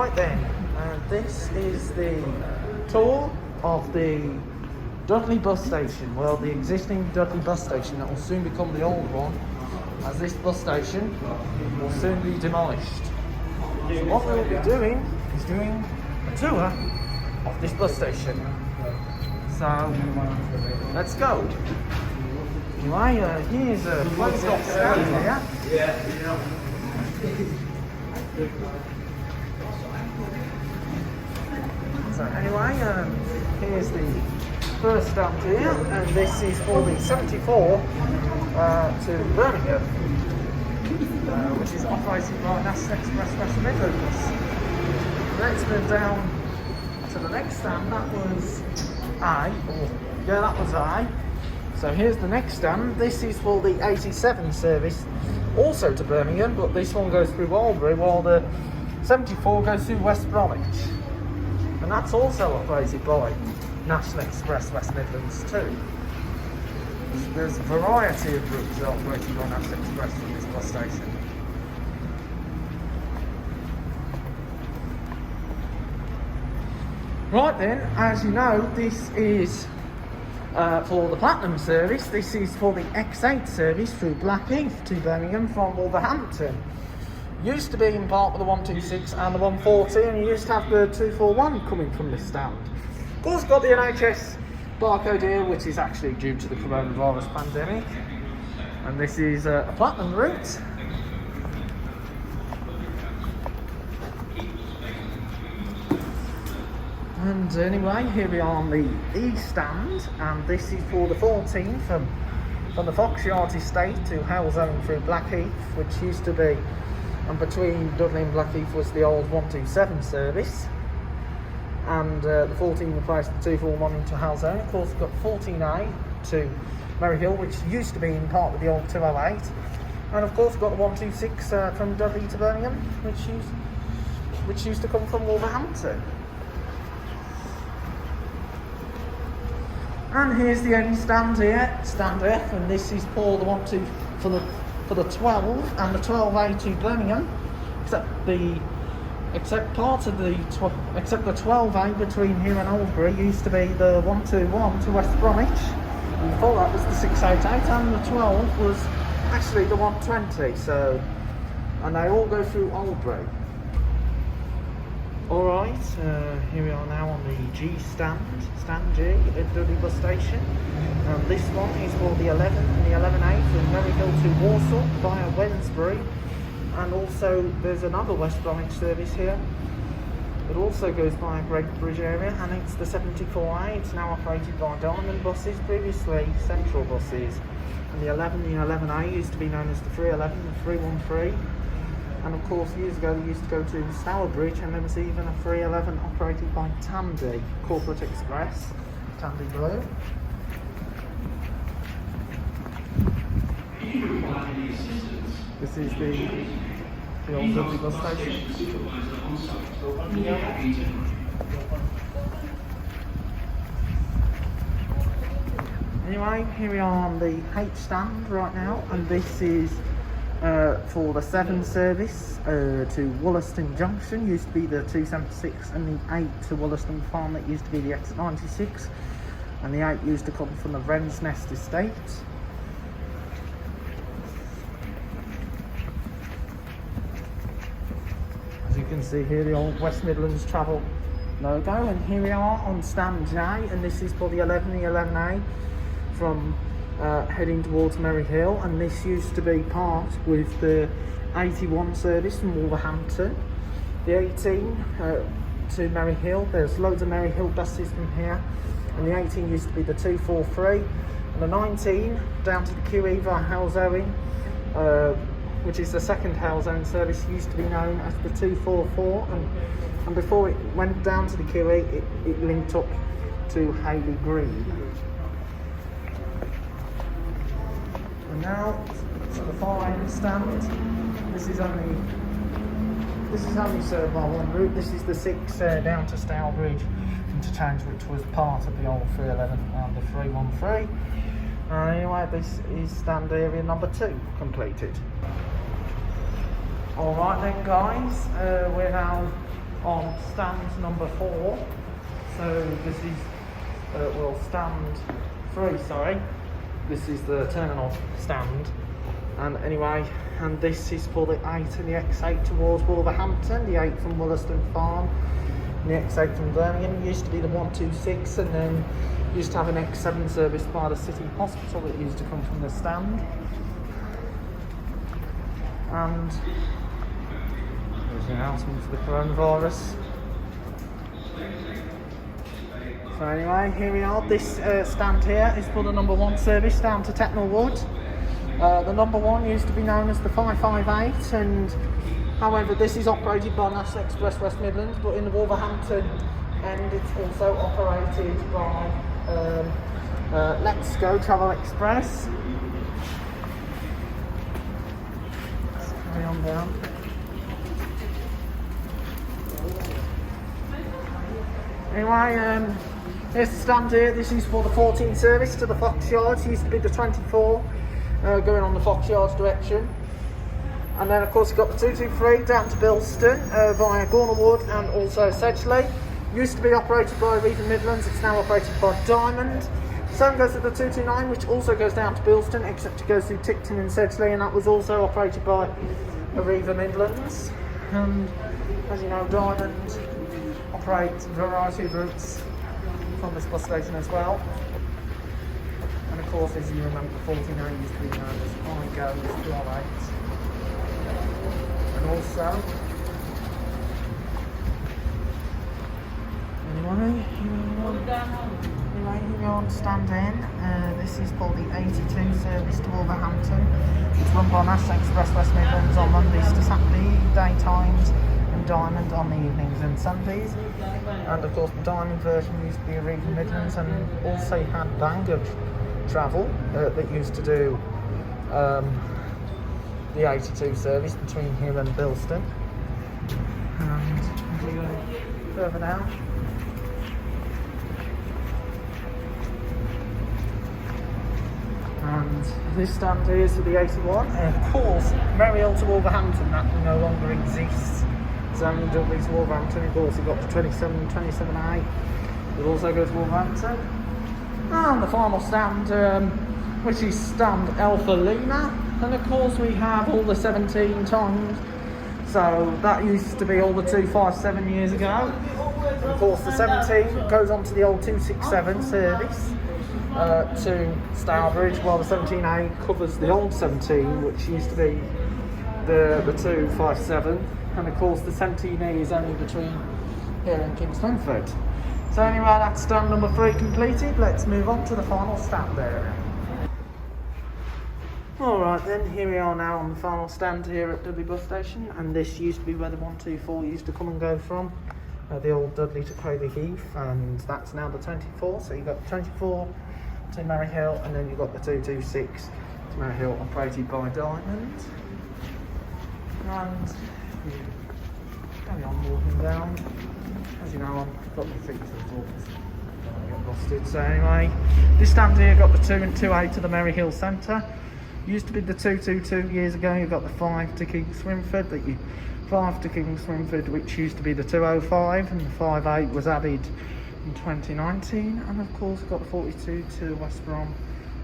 Right then, this is the tour of the Dudley bus station. Well, the existing Dudley bus station that will soon become the old one, as this bus station will soon be demolished. So what we'll be doing is doing a tour of this bus station. So let's go. Anyway, here's a closed off stand here. So anyway, here's the first stand here, and this is for the 74 to Birmingham, which is operated by National Express West Midlands. Let's move down to the next stand. That was that was I. So here's the next stand. This is for the 87 service, also to Birmingham, but this one goes through Oldbury, while the 74 goes through West Bromwich. And that's also operated by National Express West Midlands too. There's a variety of routes operated by National Express from this bus station. Right then, as you know, this is for the Platinum service. This is for the X8 service through Blackheath to Birmingham from Wolverhampton. Used to be in part with the 126 and the 140, and you used to have the 241 coming from this stand. Of course, got the NHS barcode here, which is actually due to the coronavirus pandemic. And this is a Platinum route. And anyway, here we are on the E stand, and this is for the 14 from the Foxyards estate to Halesowen through Blackheath, which used to be, and between Dudley and Blackheath was the old 127 service, and the 14 replaced the 241 into Halesowen. Of course, we've got 14A to Maryhill, which used to be in part with the old 208, and of course we've got the 126 from Dudley to Birmingham, which used to come from Wolverhampton. And here's the end stand here, stand F, and this is for the 12 for the 12 and the 12A to Birmingham, except the 12A between here and Oldbury used to be the 121 to West Bromwich. And before that was the 688, and the 12 was actually the 120. So, and they all go through Oldbury. Alright, here we are now on the G stand G at Dudley bus station. This one is for the 11 and the 11A from Maryhill to Walsall via Wednesbury, and also there's another West Bromwich service here. It also goes by Bridge area, and it's the 74A. It's now operated by Diamond buses, previously Central buses. And the 11 and the 11A used to be known as the 311 and 313. And of course, years ago they used to go to Stourbridge, and there was even a 311 operated by Tandy Corporate Express, Tandy Blue. This is the old Dudley bus station. Anyway, here we are on the H stand right now, and this is for the 7 service to Wollaston Junction. Used to be the 276, and the 8 to Wollaston Farm, that used to be the X96, and the 8 used to come from the Wren's Nest estate. As you can see here, the old West Midlands travel logo. And here we are on stand J, and this is for the 11 and the 11A from heading towards Maryhill, and this used to be part with the 81 service from Wolverhampton. The 18 to Maryhill, there's loads of Maryhill buses from here, and the 18 used to be the 243, and the 19 down to the QE via Halesowen, which is the second Halesowen service, used to be known as the 244, and before it went down to the QE, it linked up to Hayley Green. And now to the far end stand. This is only served by one route. This is the 6 down to Stourbridge interchange, which was part of the old 311 and the 313. Anyway, this is stand area number 2 completed. Alright then guys, we're now on stand number 4. So this is, well, stand 3, sorry. This is the terminal stand. And anyway, and this is for the 8 and the X8 towards Wolverhampton, the 8 from Wollaston Farm, and the X8 from Birmingham. It used to be the 126, and then used to have an X7 service by the City Hospital that used to come from the stand. And there's an announcement for the coronavirus. So anyway, here we are. This stand here is for the number 1 service down to Tettenhall Wood. The number 1 used to be known as the 558, and however this is operated by National Express West Midlands, but in the Wolverhampton end it's also operated by Let's Go Travel Express. Let's carry on down. Anyway, here's the stand here. This is for the 14 service to the Foxyards. It used to be the 24 going on the Foxyards direction. And then of course you've got the 223 down to Bilston via Gornal and also Sedgley. Used to be operated by Regis Midlands, it's now operated by Diamond. Same goes to the 229, which also goes down to Bilston, except it goes through Tipton and Sedgley, and that was also operated by Regis Midlands. And as you know, Diamond operates a variety of routes from this bus station as well. And of course, as you remember, 49 used to be known as High Goes to our 8. And also, anyway, here we are on stand in. This is for the 82 service to Wolverhampton. It's run by National Express West Midlands on Mondays to Saturday, daytimes, and Diamond on the evenings and Sundays. And of course, the Diamond version used to be a Regis Midlands, and also had Bangor Travel that used to do the 82 service between here and Bilston. And as we go further down, and this stand here is for the 81. And of course, Merrill to Wolverhampton, that no longer exists. It's only Dudley to Wolverhampton. Of course, you've got the 27, 27A. It also goes to Wolverhampton. And the final stand, which is stand Alpha Lima. And of course, we have all the 17 times. So that used to be all the 257 years ago. And of course, the 17 goes on to the old 267 service to Stourbridge, while the 17A covers the old 17, which used to be the 257. And of course, the 17E is only between here and Kingswinford. So anyway, that's stand number 3 completed. Let's move on to the final stand area. Alright then, here we are now on the final stand here at Dudley bus station, and this used to be where the 124 used to come and go from, the old Dudley to Cradley Heath, and that's now the 24. So you've got the 24 to Maryhill, and then you've got the 226 to Maryhill, operated by Diamond. And carry on walking down. As you know, I've got my feet to the books. I get busted. So anyway, this stand here got the 2 and 2A to the Maryhill Centre. Used to be the 222 years ago. You've got the 5 to Kingswinford, 5 to Kingswinford, which used to be the 205, and the 58 was added in 2019. And of course, we've got the 42 to West Brom.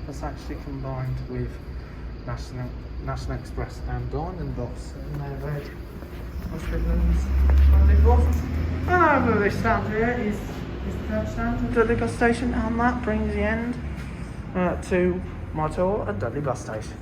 That's actually combined with National Express and Diamond bus in their red West Midlands bus. And over this stand here is the third stand of Dudley bus station, and that brings the end to my tour at Dudley bus station.